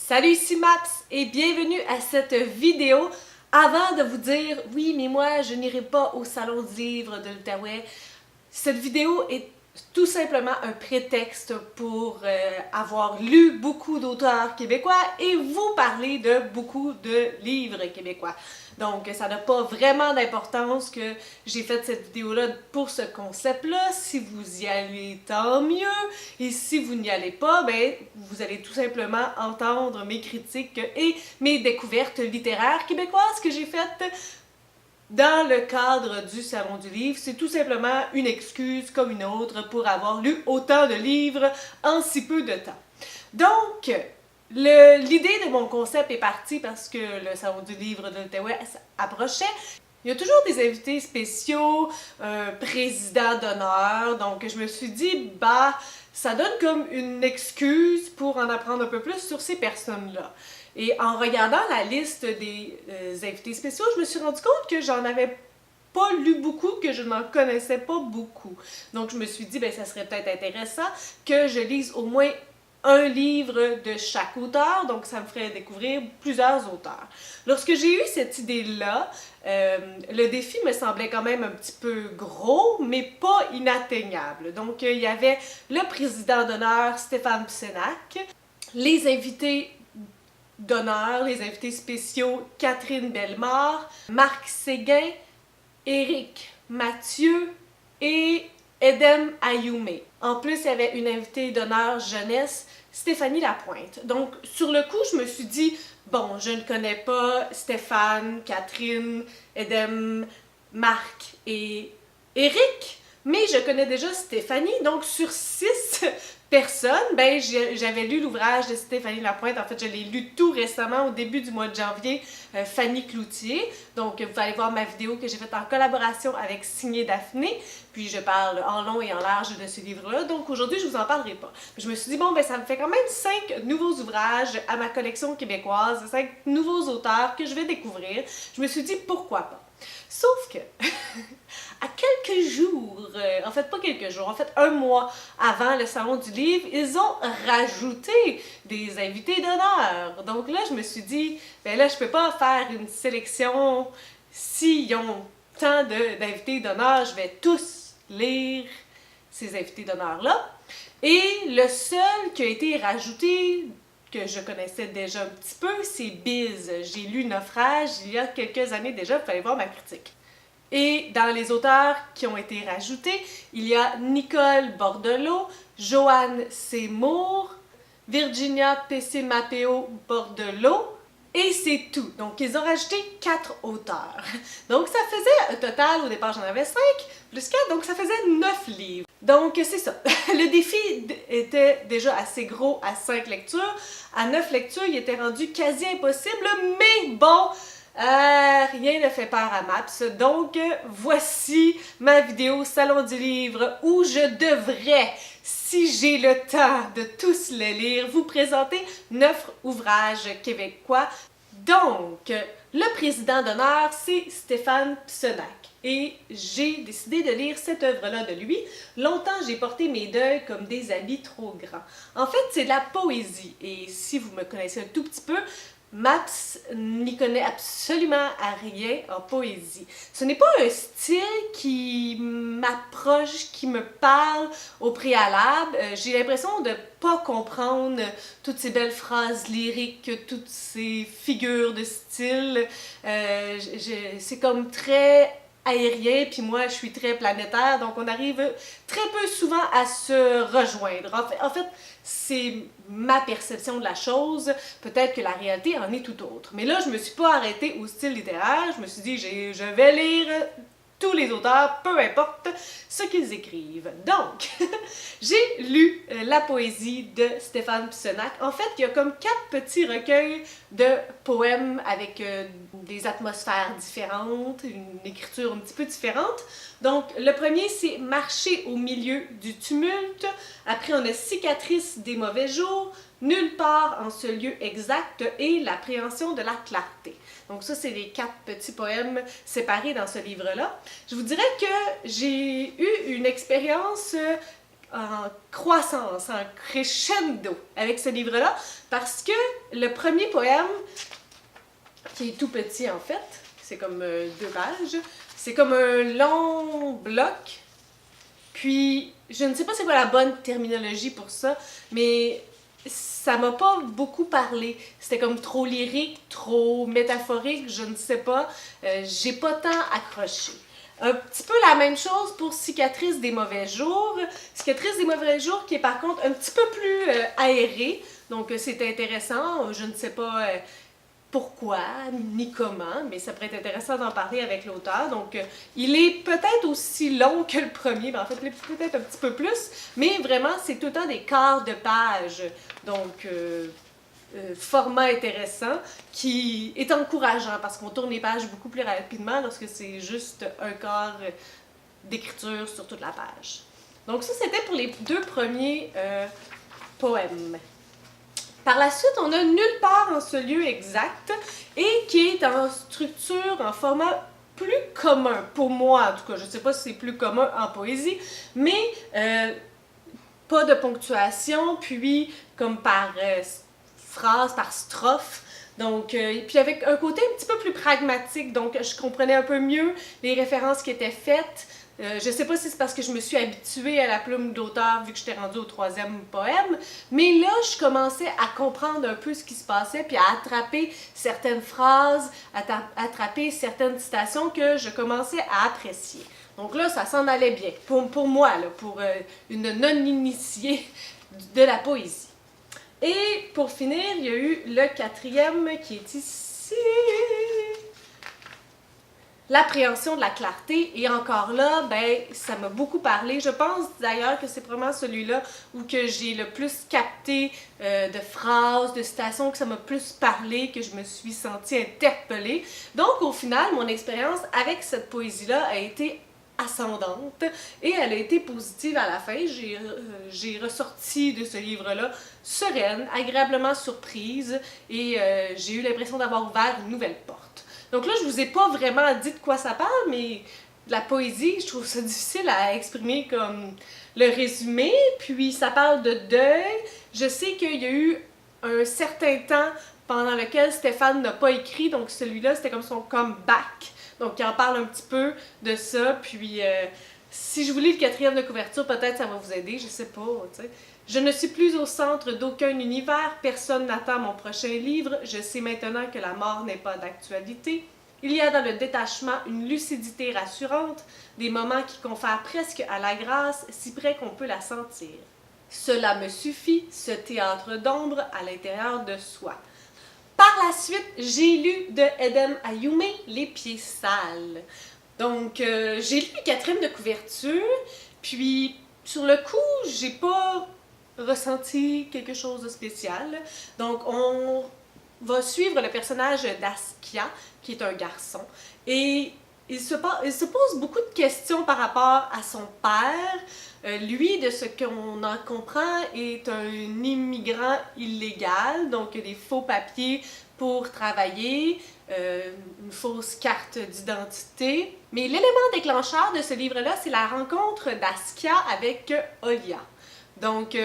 Salut, ici Maps et bienvenue à cette vidéo. Avant de vous dire, oui, mais moi, je n'irai pas au Salon du livre de l'Outaouais, cette vidéo est tout simplement un prétexte pour avoir lu beaucoup d'auteurs québécois et vous parler de beaucoup de livres québécois. Donc, ça n'a pas vraiment d'importance que j'ai fait cette vidéo-là pour ce concept-là. Si vous y allez, tant mieux. Et si vous n'y allez pas, ben, vous allez tout simplement entendre mes critiques et mes découvertes littéraires québécoises que j'ai faites dans le cadre du Salon du livre. C'est tout simplement une excuse comme une autre pour avoir lu autant de livres en si peu de temps. Donc, l'idée de mon concept est partie parce que le Salon du livre de l'Outaouais approchait. Il y a toujours des invités spéciaux, un président d'honneur, donc je me suis dit, bah, ça donne comme une excuse pour en apprendre un peu plus sur ces personnes-là. Et en regardant la liste des invités spéciaux, je me suis rendu compte que j'en avais pas lu beaucoup, que je n'en connaissais pas beaucoup. Donc je me suis dit, ben ça serait peut-être intéressant que je lise au moins un livre de chaque auteur, donc ça me ferait découvrir plusieurs auteurs. Lorsque j'ai eu cette idée-là, le défi me semblait quand même un petit peu gros, mais pas inatteignable. Donc il y avait le président d'honneur Stéphane Pissenac, les invités d'honneur, les invités spéciaux Catherine Bellemare, Marc Séguin, Éric Mathieu et Edem Ayoumé. En plus, il y avait une invitée d'honneur jeunesse, Stéphanie Lapointe. Donc, sur le coup, je me suis dit, bon, je ne connais pas Stéphane, Catherine, Edem, Marc et Éric, mais je connais déjà Stéphanie. Donc, sur 6 personnes, ben, j'avais lu l'ouvrage de Stéphanie Lapointe. En fait, je l'ai lu tout récemment, au début du mois de janvier, Fanny Cloutier. Donc, vous allez voir ma vidéo que j'ai faite en collaboration avec Signé Daphné. Puis, je parle en long et en large de ce livre-là. Donc, aujourd'hui, je vous en parlerai pas. Je me suis dit, bon, ben, ça me fait quand même 5 nouveaux ouvrages à ma collection québécoise, 5 nouveaux auteurs que je vais découvrir. Je me suis dit, pourquoi pas? Sauf que, à quelques jours, en fait pas quelques jours, en fait un mois avant le Salon du livre, ils ont rajouté des invités d'honneur. Donc là, je me suis dit, ben là, je peux pas faire une sélection. S'ils ont tant d'invités d'honneur, je vais tous lire ces invités d'honneur-là. Et le seul qui a été rajouté, que je connaissais déjà un petit peu, c'est Biz. J'ai lu Naufrage il y a quelques années déjà, vous allez voir ma critique. Et dans les auteurs qui ont été rajoutés, il y a Nicole Bordelot, Joanne Seymour, Virginia Pesce-Mapeo Bordelot, et c'est tout. Donc, ils ont rajouté 4 auteurs. Donc, ça faisait un total, au départ, j'en avais 5, plus 4, donc ça faisait 9 livres. Donc, c'est ça. Le défi était déjà assez gros à 5 lectures. À 9 lectures, il était rendu quasi impossible, mais bon, rien ne fait peur à Maps. Donc, voici ma vidéo Salon du livre où je devrais, si j'ai le temps de tous les lire, vous présenter 9 ouvrages québécois. Donc, le président d'honneur, c'est Stéphane Pissenac. Et j'ai décidé de lire cette œuvre-là de lui. Longtemps, j'ai porté mes deuils comme des habits trop grands. En fait, c'est de la poésie. Et si vous me connaissez un tout petit peu, Maps n'y connaît absolument à rien en poésie. Ce n'est pas un style qui m'approche, qui me parle au préalable. J'ai l'impression de ne pas comprendre toutes ces belles phrases lyriques, toutes ces figures de style. C'est comme très aérien, puis moi je suis très planétaire, donc on arrive très peu souvent à se rejoindre. En fait, c'est ma perception de la chose, peut-être que la réalité en est tout autre. Mais là, je me suis pas arrêtée au style littéraire, je me suis dit, je vais lire tous les auteurs, peu importe ce qu'ils écrivent. Donc, j'ai lu la poésie de Stéphane Pissenac. En fait, il y a comme 4 petits recueils de poèmes avec des atmosphères différentes, une écriture un petit peu différente. Donc, le premier, c'est Marcher au milieu du tumulte. Après, on a Cicatrice des mauvais jours, Nulle part en ce lieu exact et L'appréhension de la clarté. Donc ça, c'est les 4 petits poèmes séparés dans ce livre-là. Je vous dirais que j'ai eu une expérience en croissance, en crescendo avec ce livre-là, parce que le premier poème, qui est tout petit en fait, c'est comme 2 pages, c'est comme un long bloc, puis je ne sais pas c'est quoi la bonne terminologie pour ça, mais ça m'a pas beaucoup parlé. C'était comme trop lyrique, trop métaphorique, je ne sais pas. J'ai pas tant accroché. Un petit peu la même chose pour Cicatrice des mauvais jours. Cicatrice des mauvais jours qui est par contre un petit peu plus aérée. Donc c'est intéressant. Je ne sais pas pourquoi ni comment, mais ça pourrait être intéressant d'en parler avec l'auteur. Donc il est peut-être aussi long que le premier, mais en fait peut-être un petit peu plus. Mais vraiment c'est tout le temps des quarts de page. Donc format intéressant qui est encourageant parce qu'on tourne les pages beaucoup plus rapidement lorsque c'est juste un quart d'écriture sur toute la page. Donc ça, c'était pour les 2 premiers poèmes. Par la suite, on a Nulle part en ce lieu exact et qui est en structure, en format plus commun, pour moi en tout cas. Je ne sais pas si c'est plus commun en poésie, mais pas de ponctuation, puis comme par phrase, par strophe. Donc, puis avec un côté un petit peu plus pragmatique, donc je comprenais un peu mieux les références qui étaient faites. Je sais pas si c'est parce que je me suis habituée à la plume d'auteur vu que j'étais rendue au 3e poème, mais là, je commençais à comprendre un peu ce qui se passait, puis à attraper certaines phrases, à attraper certaines citations que je commençais à apprécier. Donc là, ça s'en allait bien, pour moi, là, pour une non-initiée de la poésie. Et pour finir, il y a eu le 4e qui est ici. L'appréhension de la clarté. Et encore là, ben, ça m'a beaucoup parlé. Je pense d'ailleurs que c'est probablement celui-là où que j'ai le plus capté de phrases, de citations, que ça m'a plus parlé, que je me suis sentie interpellée. Donc au final, mon expérience avec cette poésie-là a été ascendante et elle a été positive à la fin. J'ai ressorti de ce livre-là sereine, agréablement surprise et j'ai eu l'impression d'avoir ouvert une nouvelle porte. Donc là, je vous ai pas vraiment dit de quoi ça parle, mais de la poésie, je trouve ça difficile à exprimer comme le résumé, puis ça parle de deuil. Je sais qu'il y a eu un certain temps pendant lequel Stéphane n'a pas écrit, donc celui-là, c'était comme son comeback. Donc, il en parle un petit peu de ça, puis si je vous lis le 4e de couverture, peut-être ça va vous aider, je sais pas, tu sais. Je ne suis plus au centre d'aucun univers, personne n'attend mon prochain livre, je sais maintenant que la mort n'est pas d'actualité. Il y a dans le détachement une lucidité rassurante, des moments qui confèrent presque à la grâce, si près qu'on peut la sentir. Cela me suffit, ce théâtre d'ombre à l'intérieur de soi. Par la suite, j'ai lu de Edem Ayoume, Les pieds sales. Donc, j'ai lu le 4e de couverture, puis sur le coup, j'ai pas ressenti quelque chose de spécial. Donc, on va suivre le personnage d'Askia, qui est un garçon, et il se pose beaucoup de questions par rapport à son père. Lui, de ce qu'on en comprend, est un immigrant illégal, donc des faux papiers pour travailler, une fausse carte d'identité. Mais l'élément déclencheur de ce livre-là, c'est la rencontre d'Askia avec Olia. Donc,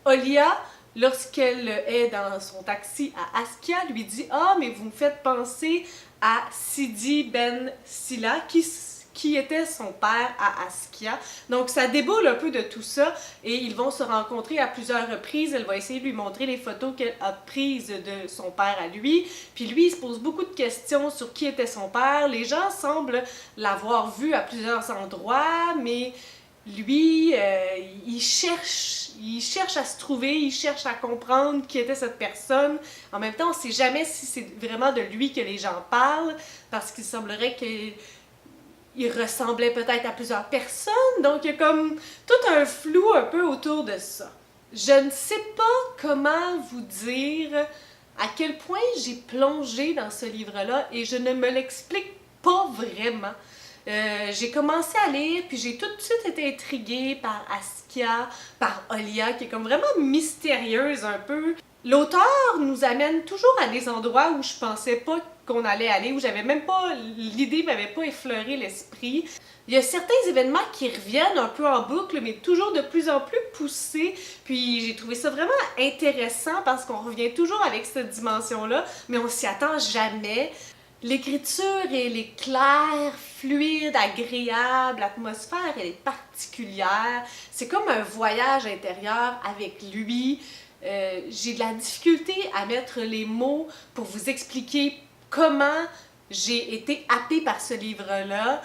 Olia, lorsqu'elle est dans son taxi à Askia, lui dit « Ah, mais vous me faites penser à Sidi Ben Silla, qui était son père à Askia. » Donc ça déboule un peu de tout ça et ils vont se rencontrer à plusieurs reprises. Elle va essayer de lui montrer les photos qu'elle a prises de son père à lui. Puis lui, il se pose beaucoup de questions sur qui était son père. Les gens semblent l'avoir vu à plusieurs endroits, mais lui, il cherche à se trouver, il cherche à comprendre qui était cette personne. En même temps, on ne sait jamais si c'est vraiment de lui que les gens parlent, parce qu'il semblerait qu'il ressemblait peut-être à plusieurs personnes. Donc, il y a comme tout un flou un peu autour de ça. Je ne sais pas comment vous dire à quel point j'ai plongé dans ce livre-là et je ne me l'explique pas vraiment. J'ai commencé à lire, puis j'ai tout de suite été intriguée par Askia, par Olia, qui est comme vraiment mystérieuse un peu. L'auteur nous amène toujours à des endroits où je pensais pas qu'on allait aller, où j'avais même pas, l'idée m'avait pas effleuré l'esprit. Il y a certains événements qui reviennent un peu en boucle, mais toujours de plus en plus poussés. Puis j'ai trouvé ça vraiment intéressant parce qu'on revient toujours avec cette dimension-là, mais on s'y attend jamais. L'écriture, elle est claire, fluide, agréable, l'atmosphère, elle est particulière. C'est comme un voyage intérieur avec lui. J'ai de la difficulté à mettre les mots pour vous expliquer comment j'ai été happée par ce livre-là.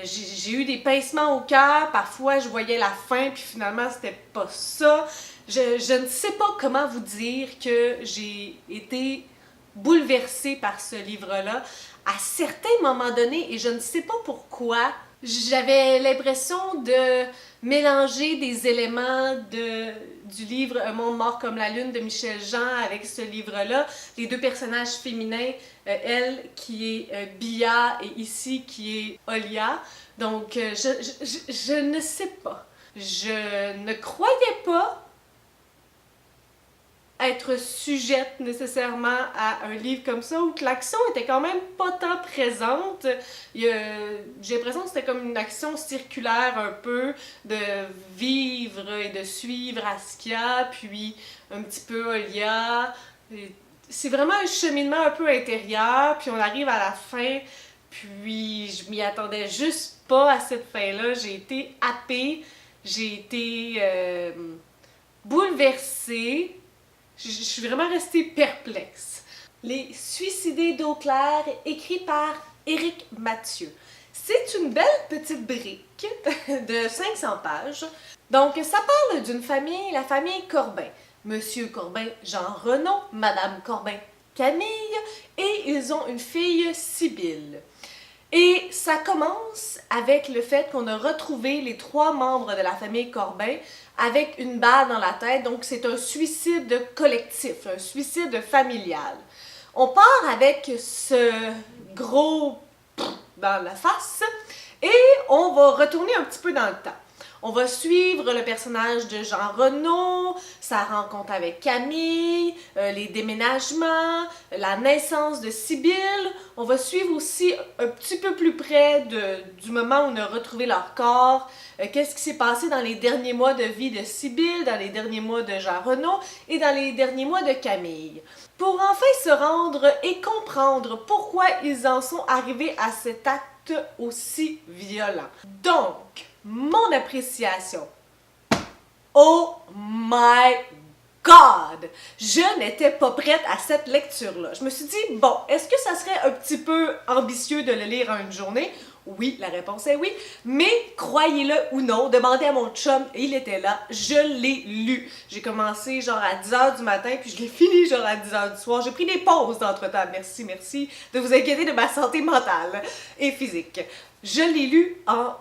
J'ai eu des pincements au cœur, parfois je voyais la fin, puis finalement c'était pas ça. Je ne sais pas comment vous dire que j'ai été bouleversée par ce livre-là à certains moments donnés, et je ne sais pas pourquoi. J'avais l'impression de mélanger des éléments du livre Un monde mort comme la lune de Michel Jean avec ce livre-là. Les deux personnages féminins, elle qui est Bia et ici qui est Olia. Donc, je ne sais pas. Je ne croyais pas être sujette nécessairement à un livre comme ça, où que l'action était quand même pas tant présente. J'ai l'impression que c'était comme une action circulaire un peu, de vivre et de suivre Askia, puis un petit peu Olia. C'est vraiment un cheminement un peu intérieur, puis on arrive à la fin, puis je m'y attendais juste pas à cette fin-là. J'ai été happée, j'ai été bouleversée. Je suis vraiment restée perplexe. Les Suicidés d'eau claire, écrit par Éric Mathieu. C'est une belle petite brique de 500 pages. Donc, ça parle d'une famille, la famille Corbin. Monsieur Corbin, Jean Renaud, Madame Corbin, Camille, et ils ont une fille, Sibylle. Et ça commence avec le fait qu'on a retrouvé les 3 membres de la famille Corbin avec une balle dans la tête. Donc c'est un suicide collectif, un suicide familial. On part avec ce gros dans la face et on va retourner un petit peu dans le temps. On va suivre le personnage de Jean Renaud, sa rencontre avec Camille, les déménagements, la naissance de Sibylle. On va suivre aussi un petit peu plus près du moment où on a retrouvé leur corps, qu'est-ce qui s'est passé dans les derniers mois de vie de Sibylle, dans les derniers mois de Jean Renaud et dans les derniers mois de Camille. Pour enfin se rendre et comprendre pourquoi ils en sont arrivés à cet acte aussi violent. Donc, mon appréciation. Oh my God! Je n'étais pas prête à cette lecture-là. Je me suis dit, bon, est-ce que ça serait un petit peu ambitieux de le lire en une journée? Oui, la réponse est oui. Mais, croyez-le ou non, demandez à mon chum, et il était là, je l'ai lu. J'ai commencé genre à 10h du matin, puis je l'ai fini genre à 10h du soir. J'ai pris des pauses d'entre-temps. Merci de vous inquiéter de ma santé mentale et physique. Je l'ai lu en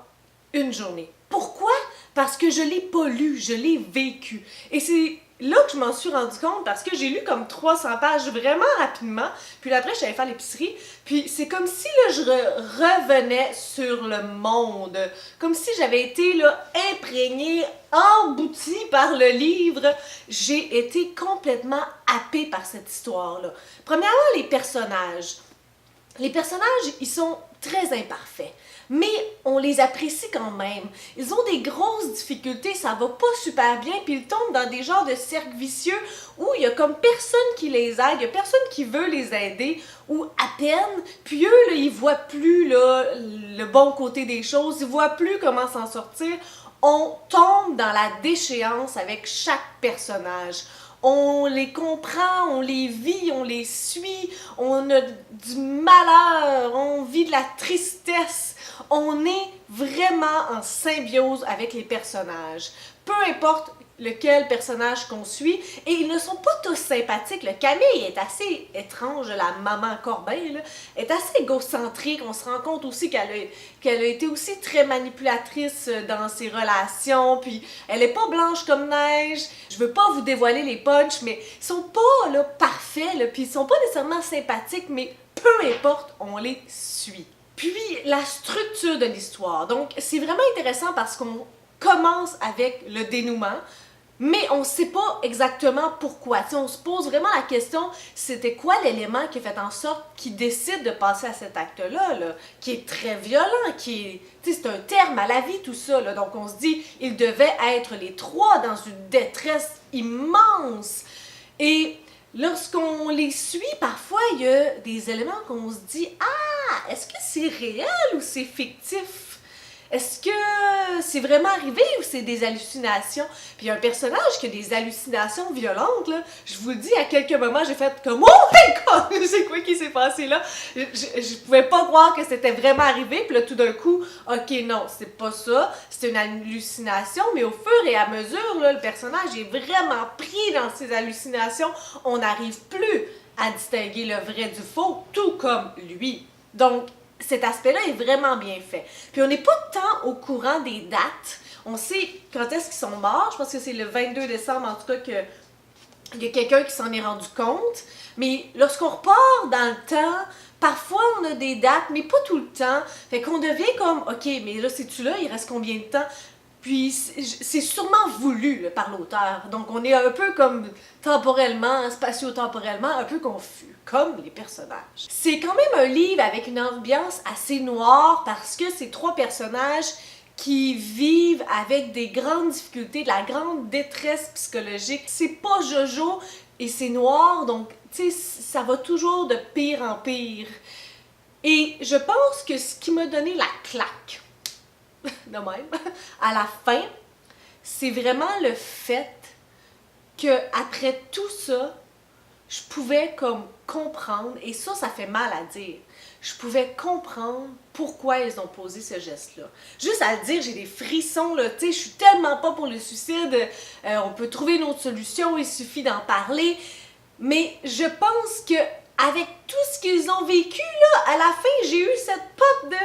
une journée. Pourquoi? Parce que je l'ai pas lu, je l'ai vécu. Et c'est là que je m'en suis rendu compte, parce que j'ai lu comme 300 pages vraiment rapidement, puis après je suis allée faire l'épicerie, puis c'est comme si là je revenais sur le monde, comme si j'avais été là imprégnée, emboutie par le livre. J'ai été complètement happée par cette histoire-là. Premièrement, les personnages. Les personnages, ils sont très imparfaits, mais on les apprécie quand même. Ils ont des grosses difficultés, ça va pas super bien, puis ils tombent dans des genres de cercles vicieux où il y a comme personne qui les aide, il y a personne qui veut les aider, ou à peine, puis eux, là, ils voient plus là, le bon côté des choses, ils voient plus comment s'en sortir. On tombe dans la déchéance avec chaque personnage. On les comprend, on les vit, on les suit, on a du malheur, on vit de la tristesse. On est vraiment en symbiose avec les personnages. Peu importe lequel personnage qu'on suit, et ils ne sont pas tous sympathiques. Le Camille est assez étrange, la maman Corbin, là, est assez égocentrique. On se rend compte aussi qu'elle a été aussi très manipulatrice dans ses relations, puis elle est pas blanche comme neige. Je veux pas vous dévoiler les punchs, mais ils sont pas là, parfaits, là, puis ils sont pas nécessairement sympathiques, mais peu importe, on les suit. Puis la structure de l'histoire. Donc c'est vraiment intéressant parce qu'on commence avec le dénouement. Mais on ne sait pas exactement pourquoi. T'sais, on se pose vraiment la question, c'était quoi l'élément qui a fait en sorte qu'il décide de passer à cet acte-là, là, qui est très violent, c'est un terme à la vie tout ça. Là. Donc on se dit, ils devaient être les trois dans une détresse immense. Et lorsqu'on les suit, parfois il y a des éléments qu'on se dit, ah, est-ce que c'est réel ou c'est fictif? Est-ce que c'est vraiment arrivé ou c'est des hallucinations? Puis il y a un personnage qui a des hallucinations violentes, là. Je vous le dis, à quelques moments, j'ai fait comme « Oh my God! C'est quoi qui s'est passé là? » Je pouvais pas croire que c'était vraiment arrivé. Puis là, tout d'un coup, OK, non, c'est pas ça. C'est une hallucination. Mais au fur et à mesure, là, le personnage est vraiment pris dans ses hallucinations. On n'arrive plus à distinguer le vrai du faux, tout comme lui. Donc, cet aspect-là est vraiment bien fait. Puis on n'est pas tant au courant des dates. On sait quand est-ce qu'ils sont morts. Je pense que c'est le 22 décembre, en tout cas, qu'il y a quelqu'un qui s'en est rendu compte. Mais lorsqu'on repart dans le temps, parfois on a des dates, mais pas tout le temps. Fait qu'on devient comme, OK, mais là, c'est-tu là? Il reste combien de temps? Puis c'est sûrement voulu là, par l'auteur. Donc on est un peu comme temporellement, spatio-temporellement, un peu confus, comme les personnages. C'est quand même un livre avec une ambiance assez noire parce que c'est trois personnages qui vivent avec des grandes difficultés, de la grande détresse psychologique. C'est pas Jojo et c'est noir, donc tu sais, ça va toujours de pire en pire. Et je pense que ce qui m'a donné la claque, de même, à la fin, c'est vraiment le fait que après tout ça, je pouvais comme comprendre, et ça fait mal à dire, je pouvais comprendre pourquoi ils ont posé ce geste-là. Juste à le dire, j'ai des frissons, là, tu sais, je suis tellement pas pour le suicide, on peut trouver une autre solution, il suffit d'en parler, mais je pense que avec tout ce qu'ils ont vécu, là, à la fin, j'ai eu cette pop de...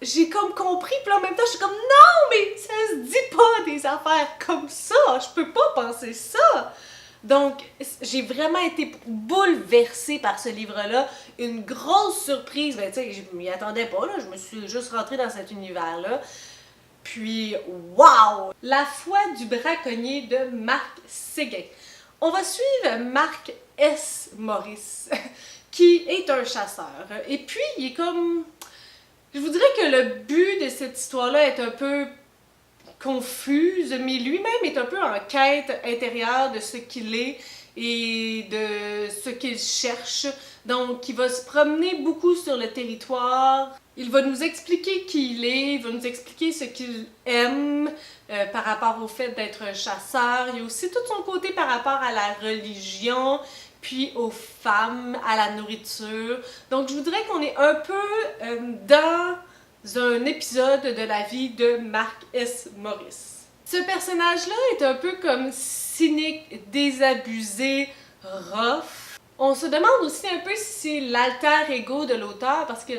J'ai comme compris, puis en même temps, je suis comme non, mais ça se dit pas des affaires comme ça, je peux pas penser ça. Donc, j'ai vraiment été bouleversée par ce livre-là, une grosse surprise, ben tu sais, je m'y attendais pas, là, je me suis juste rentrée dans cet univers-là. Puis, wow! La foi du braconnier de Marc Séguin. On va suivre Marc S. Maurice, qui est un chasseur. Et puis, il est comme... Je vous dirais que le but de cette histoire-là est un peu confuse, mais lui-même est un peu en quête intérieure de ce qu'il est et de ce qu'il cherche. Donc, il va se promener beaucoup sur le territoire. Il va nous expliquer qui il est, il va nous expliquer ce qu'il aime par rapport au fait d'être un chasseur. Il y a aussi tout son côté par rapport à la religion, puis aux femmes, à la nourriture. Donc, je voudrais qu'on est un peu dans un épisode de la vie de Marc S. Maurice. Ce personnage-là est un peu comme cynique, désabusé, rough. On se demande aussi un peu si c'est l'alter ego de l'auteur, parce que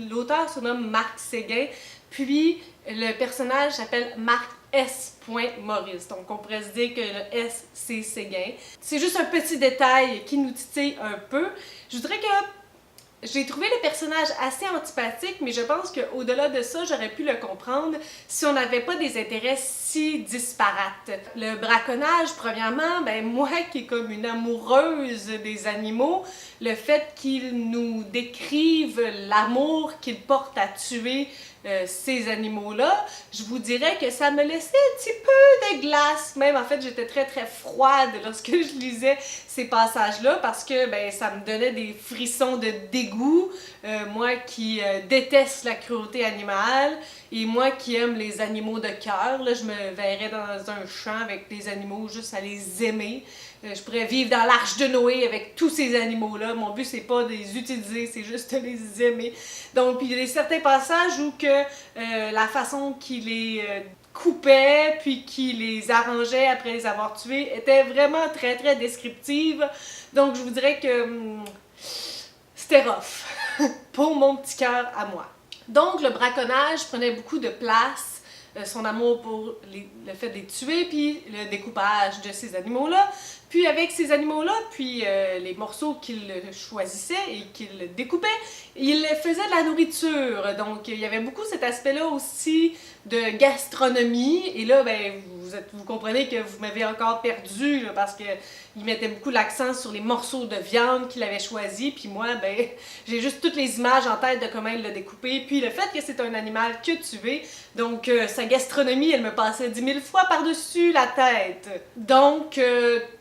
l'auteur se nomme Marc Séguin, puis le personnage s'appelle Marc S. Maurice. Donc on pourrait se dire que le S, c'est Séguin. C'est juste un petit détail qui nous titille un peu. Je voudrais que j'ai trouvé le personnage assez antipathique, mais je pense qu'au-delà de ça, j'aurais pu le comprendre si on n'avait pas des intérêts si disparates. Le braconnage, premièrement, ben moi qui est comme une amoureuse des animaux, le fait qu'ils nous décrivent l'amour qu'ils portent à tuer ces animaux-là, je vous dirais que ça me laissait un petit peu de glace. Même, en fait, j'étais très, très froide lorsque je lisais ces passages-là parce que ben, ça me donnait des frissons de dégoût. Moi qui déteste la cruauté animale et moi qui aime les animaux de cœur, là, je me verrais dans un champ avec des animaux juste à les aimer. Je pourrais vivre dans l'arche de Noé avec tous ces animaux-là. Mon but, c'est pas de les utiliser, c'est juste de les aimer. Donc, puis il y a certains passages où que la façon qu'il les coupait, puis qu'il les arrangeait après les avoir tués, était vraiment très, très descriptive. Donc, je vous dirais que c'était rough pour mon petit cœur à moi. Donc, le braconnage prenait beaucoup de place. Son amour pour le fait de les tuer, puis le découpage de ces animaux-là. Puis avec ces animaux-là, puis les morceaux qu'il choisissait et qu'il découpait, il faisait de la nourriture. Donc il y avait beaucoup cet aspect-là aussi de gastronomie. Et là, ben, vous vous comprenez que vous m'avez encore perdu là, parce que il mettait beaucoup l'accent sur les morceaux de viande qu'il avait choisis, puis moi, ben, j'ai juste toutes les images en tête de comment il l'a découpé, puis le fait que c'est un animal que tué, donc sa gastronomie, elle me passait 10 000 fois par-dessus la tête. Donc,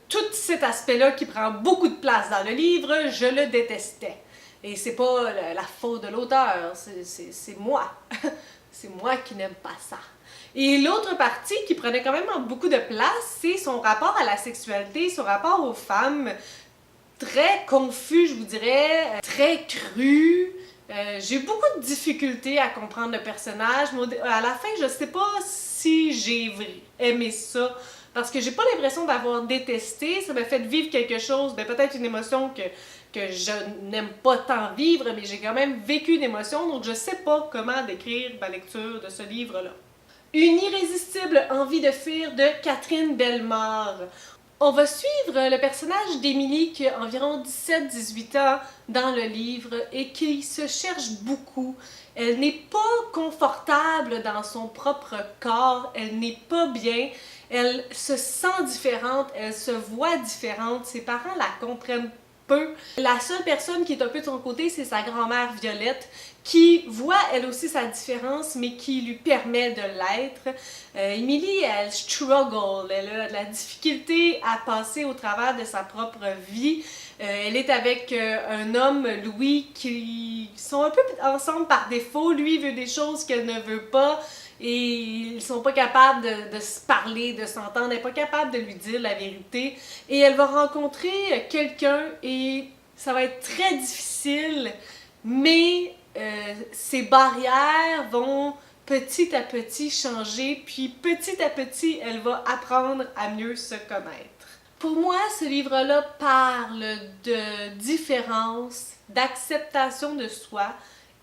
tout cet aspect-là qui prend beaucoup de place dans le livre, je le détestais. Et c'est pas la faute de l'auteur, c'est moi. C'est moi qui n'aime pas ça. Et l'autre partie qui prenait quand même beaucoup de place, c'est son rapport à la sexualité, son rapport aux femmes, très confus, je vous dirais, très cru. J'ai eu beaucoup de difficultés à comprendre le personnage, mais à la fin, je sais pas si j'ai aimé ça, parce que j'ai pas l'impression d'avoir détesté, ça m'a fait vivre quelque chose, ben peut-être une émotion que je n'aime pas tant vivre, mais j'ai quand même vécu une émotion, donc je sais pas comment décrire ma lecture de ce livre-là. Une irrésistible envie de fuir de Catherine Bellemare. On va suivre le personnage d'Émilie qui a environ 17-18 ans dans le livre et qui se cherche beaucoup. Elle n'est pas confortable dans son propre corps, elle n'est pas bien, elle se sent différente, elle se voit différente, ses parents la comprennent peu. La seule personne qui est un peu de son côté, c'est sa grand-mère Violette, qui voit elle aussi sa différence, mais qui lui permet de l'être. Émilie, elle struggle, elle a de la difficulté à passer au travers de sa propre vie. Elle est avec un homme, Louis, qui sont un peu ensemble par défaut. Lui veut des choses qu'elle ne veut pas. Et ils sont pas capables de se parler, de s'entendre, elle n'est pas capable de lui dire la vérité. Et elle va rencontrer quelqu'un et ça va être très difficile, mais ces barrières vont petit à petit changer, puis petit à petit, elle va apprendre à mieux se connaître. Pour moi, ce livre-là parle de différence, d'acceptation de soi,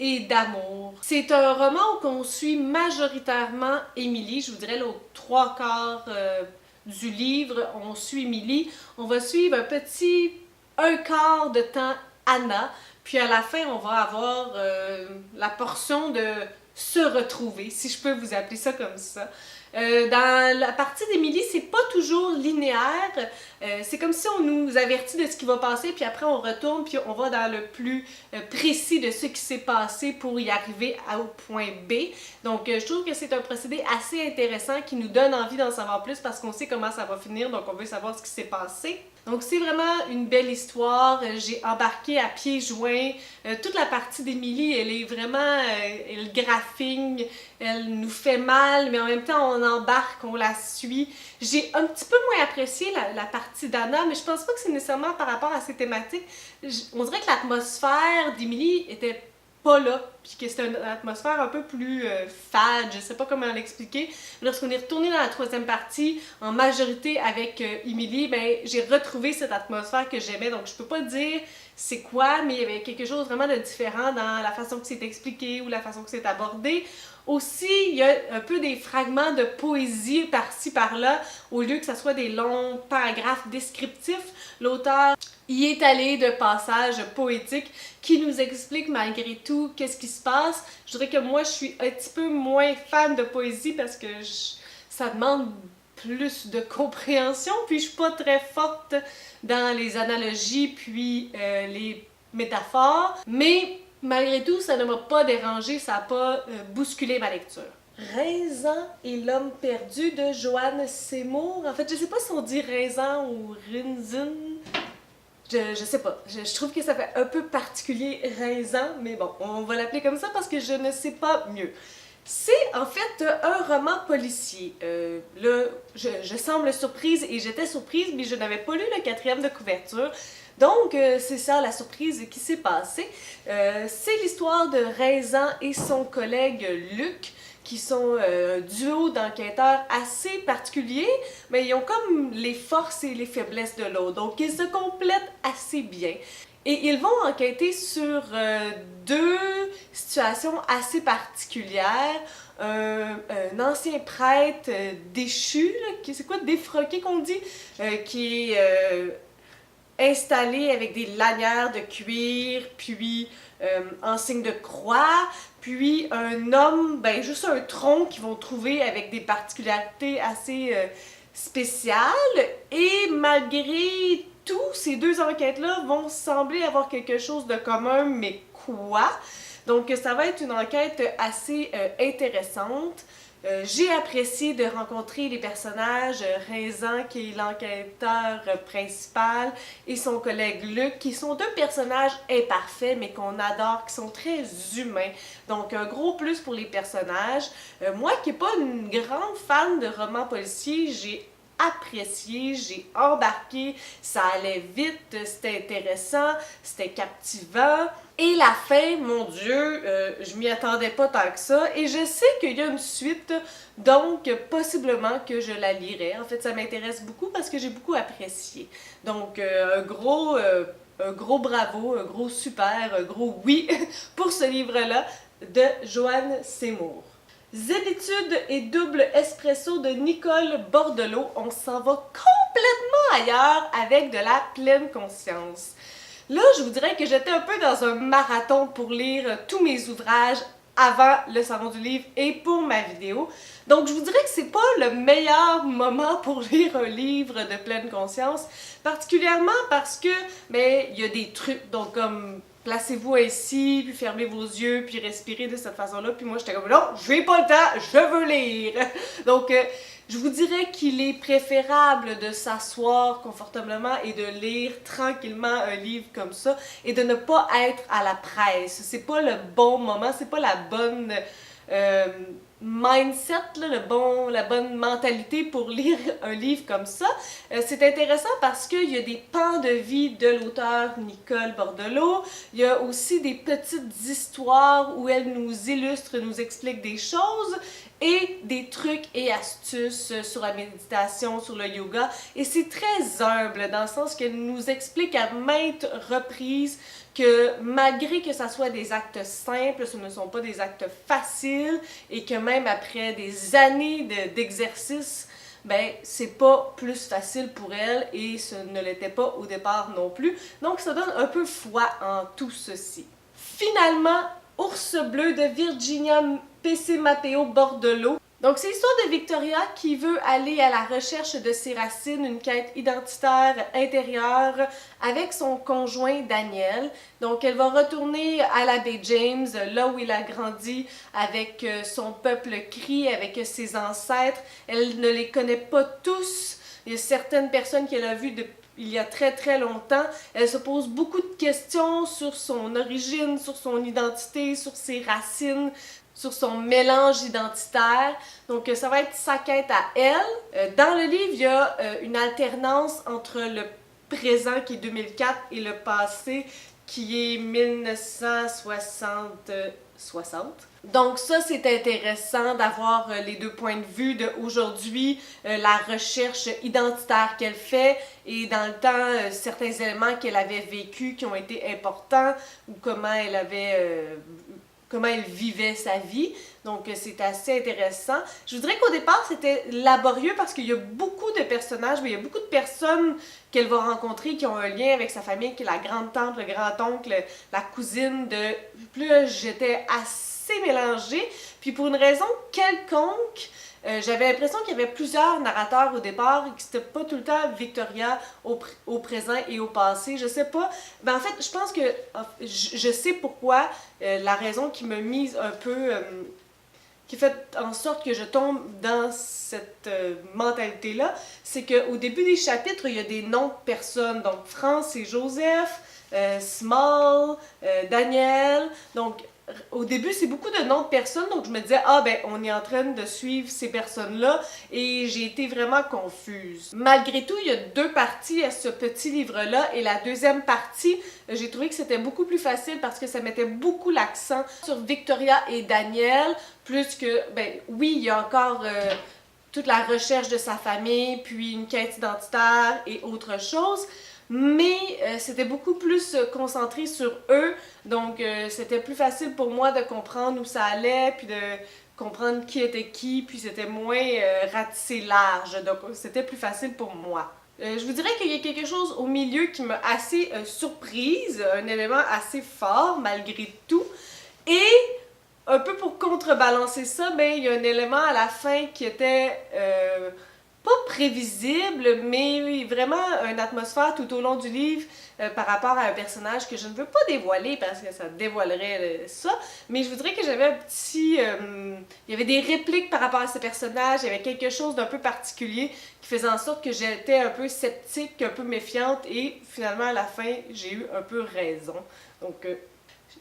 et d'amour. C'est un roman où on suit majoritairement Émilie, je vous dirais aux 3/4 du livre, on suit Émilie. On va suivre un quart de temps Anna, puis à la fin on va avoir la portion de se retrouver, si je peux vous appeler ça comme ça. Dans la partie d'Émilie, c'est pas toujours linéaire. C'est comme si on nous avertit de ce qui va passer, puis après on retourne, puis on va dans le plus précis de ce qui s'est passé pour y arriver au point B. Donc je trouve que c'est un procédé assez intéressant qui nous donne envie d'en savoir plus parce qu'on sait comment ça va finir, donc on veut savoir ce qui s'est passé. Donc c'est vraiment une belle histoire, j'ai embarqué à pieds joints, toute la partie d'Émilie, elle est vraiment, elle graphine, elle nous fait mal, mais en même temps on embarque, on la suit. J'ai un petit peu moins apprécié la partie d'Anna, mais je pense pas que c'est nécessairement par rapport à ses thématiques. On dirait que l'atmosphère d'Émilie était pas là, puis que c'était une atmosphère un peu plus fade, je sais pas comment l'expliquer. Lorsqu'on est retourné dans la troisième partie, en majorité avec Émilie, ben j'ai retrouvé cette atmosphère que j'aimais, donc je peux pas dire c'est quoi, mais il y avait quelque chose vraiment de différent dans la façon que c'est expliqué ou la façon que c'est abordé. Aussi, il y a un peu des fragments de poésie par-ci par-là, au lieu que ce soit des longs paragraphes descriptifs. L'auteur y est allé de passages poétiques qui nous expliquent malgré tout qu'est-ce qui se passe. Je dirais que moi, je suis un petit peu moins fan de poésie parce que ça demande plus de compréhension, puis je suis pas très forte dans les analogies puis les métaphores, mais malgré tout, ça ne m'a pas dérangé, ça n'a pas bousculé ma lecture. Raisin et l'homme perdu de Joanne Seymour. En fait, je sais pas si on dit raisin ou rinzin. Je sais pas. Je trouve que ça fait un peu particulier raisin, mais bon, on va l'appeler comme ça parce que je ne sais pas mieux. C'est en fait un roman policier. Là, je semble surprise et j'étais surprise, mais je n'avais pas lu le 4e de couverture. Donc, c'est ça la surprise qui s'est passée. C'est l'histoire de Raisin et son collègue Luc, qui sont un duo d'enquêteurs assez particulier, mais ils ont comme les forces et les faiblesses de l'autre. Donc, ils se complètent assez bien. Et ils vont enquêter sur deux situations assez particulières. Un ancien prêtre déchu, c'est quoi, défroqué qu'on dit, qui est installé avec des lanières de cuir, puis en signe de croix. puis un homme, ben juste un tronc qu'ils vont trouver avec des particularités assez spéciales, et malgré tout, ces deux enquêtes-là vont sembler avoir quelque chose de commun, mais quoi? Donc ça va être une enquête assez intéressante. J'ai apprécié de rencontrer les personnages, Raisin qui est l'enquêteur principal et son collègue Luc, qui sont deux personnages imparfaits mais qu'on adore, qui sont très humains. Donc un gros plus pour les personnages. Moi qui n'ai pas une grande fan de romans policiers, j'ai apprécié, j'ai embarqué, ça allait vite, c'était intéressant, c'était captivant. Et la fin, mon Dieu, je m'y attendais pas tant que ça. Et je sais qu'il y a une suite, donc possiblement que je la lirai. En fait, ça m'intéresse beaucoup parce que j'ai beaucoup apprécié. Donc, un gros bravo, un gros super, un gros oui pour ce livre-là de Joanne Seymour. Zénitude et double espresso de Nicole Bordelot. On s'en va complètement ailleurs avec de la pleine conscience. Là, je vous dirais que j'étais un peu dans un marathon pour lire tous mes ouvrages avant le Salon du Livre et pour ma vidéo. Donc, je vous dirais que c'est pas le meilleur moment pour lire un livre de pleine conscience, particulièrement parce que, ben, il y a des trucs, donc comme placez-vous ainsi, puis fermez vos yeux, puis respirez de cette façon-là. Puis moi, j'étais comme, non, je n'ai pas le temps, je veux lire. Donc, je vous dirais qu'il est préférable de s'asseoir confortablement et de lire tranquillement un livre comme ça et de ne pas être à la presse. C'est pas le bon moment, c'est pas la bonne mindset, là, la bonne mentalité pour lire un livre comme ça. C'est intéressant parce qu'il y a des pans de vie de l'auteure Nicole Bordelot. Il y a aussi des petites histoires où elle nous illustre, nous explique des choses et des trucs et astuces sur la méditation, sur le yoga. Et c'est très humble dans le sens qu'elle nous explique à maintes reprises que malgré que ça soit des actes simples, ce ne sont pas des actes faciles et que même après des années d'exercice, ben c'est pas plus facile pour elle et ce ne l'était pas au départ non plus. Donc ça donne un peu foi en tout ceci. Finalement, Ours bleu de Virginia P.C. Matteo Bordelot. Donc, c'est l'histoire de Victoria qui veut aller à la recherche de ses racines, une quête identitaire intérieure avec son conjoint Daniel. Donc, elle va retourner à la baie James, là où il a grandi avec son peuple cri, avec ses ancêtres. Elle ne les connaît pas tous. Il y a certaines personnes qu'elle a vues il y a très très longtemps. Elle se pose beaucoup de questions sur son origine, sur son identité, sur ses racines, sur son mélange identitaire. Donc ça va être sa quête à elle. Dans le livre, il y a une alternance entre le présent qui est 2004 et le passé qui est 1960. Donc ça, c'est intéressant d'avoir les deux points de vue d'aujourd'hui, la recherche identitaire qu'elle fait et dans le temps, certains éléments qu'elle avait vécus qui ont été importants ou comment elle vivait sa vie. Donc, c'est assez intéressant. Je voudrais qu'au départ, c'était laborieux parce qu'il y a beaucoup de personnages, mais il y a beaucoup de personnes qu'elle va rencontrer qui ont un lien avec sa famille, qui est la grande-tante, le grand-oncle, la cousine de... Puis là, j'étais assez mélangée. Puis pour une raison quelconque, j'avais l'impression qu'il y avait plusieurs narrateurs au départ et que c'était pas tout le temps Victoria au présent et au passé. Je sais pas. Ben en fait, je pense que je sais pourquoi. La raison qui m'a mise un peu... qui fait en sorte que je tombe dans cette mentalité-là, c'est qu'au début des chapitres, il y a des noms de personnes. Donc, France et Joseph, Small, Daniel. Donc, au début, c'est beaucoup de noms de personnes, donc je me disais, ah ben, on est en train de suivre ces personnes-là, et j'ai été vraiment confuse. Malgré tout, il y a deux parties à ce petit livre-là, et la deuxième partie, j'ai trouvé que c'était beaucoup plus facile parce que ça mettait beaucoup l'accent sur Victoria et Daniel, plus que, ben oui, il y a encore toute la recherche de sa famille, puis une quête identitaire et autre chose, mais c'était beaucoup plus concentré sur eux, donc c'était plus facile pour moi de comprendre où ça allait, puis de comprendre qui était qui, puis c'était moins ratissé large, donc c'était plus facile pour moi. Je vous dirais qu'il y a quelque chose au milieu qui m'a assez surprise, un élément assez fort malgré tout, et un peu pour contrebalancer ça, ben, il y a un élément à la fin qui était pas prévisible, mais vraiment une atmosphère tout au long du livre par rapport à un personnage que je ne veux pas dévoiler parce que ça dévoilerait ça, mais je voudrais que j'avais un petit... il y avait des répliques par rapport à ce personnage, il y avait quelque chose d'un peu particulier qui faisait en sorte que j'étais un peu sceptique, un peu méfiante, et finalement à la fin, j'ai eu un peu raison. Donc...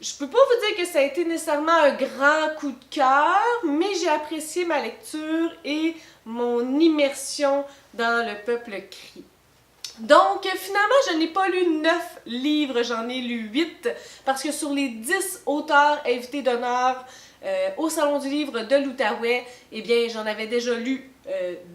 je peux pas vous dire que ça a été nécessairement un grand coup de cœur, mais j'ai apprécié ma lecture et mon immersion dans le peuple cri. Donc, finalement, je n'ai pas lu 9 livres, j'en ai lu 8, parce que sur les 10 auteurs invités d'honneur au Salon du livre de l'Outaouais, eh bien, j'en avais déjà lu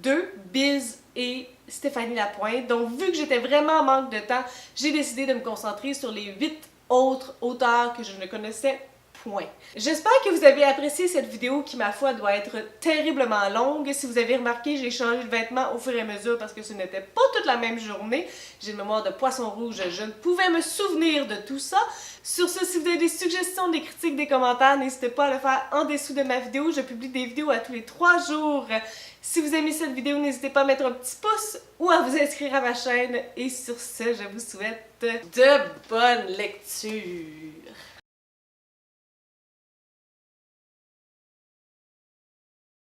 2, Biz et Stéphanie Lapointe. Donc, vu que j'étais vraiment en manque de temps, j'ai décidé de me concentrer sur les 8 autres auteurs que je ne connaissais point. J'espère que vous avez apprécié cette vidéo qui, ma foi, doit être terriblement longue. Si vous avez remarqué, j'ai changé de vêtements au fur et à mesure parce que ce n'était pas toute la même journée. J'ai une mémoire de poisson rouge, je ne pouvais me souvenir de tout ça. Sur ce, si vous avez des suggestions, des critiques, des commentaires, n'hésitez pas à le faire en dessous de ma vidéo. Je publie des vidéos à tous les 3 jours. Si vous aimez cette vidéo, n'hésitez pas à mettre un petit pouce ou à vous inscrire à ma chaîne. Et sur ce, je vous souhaite de bonnes lectures.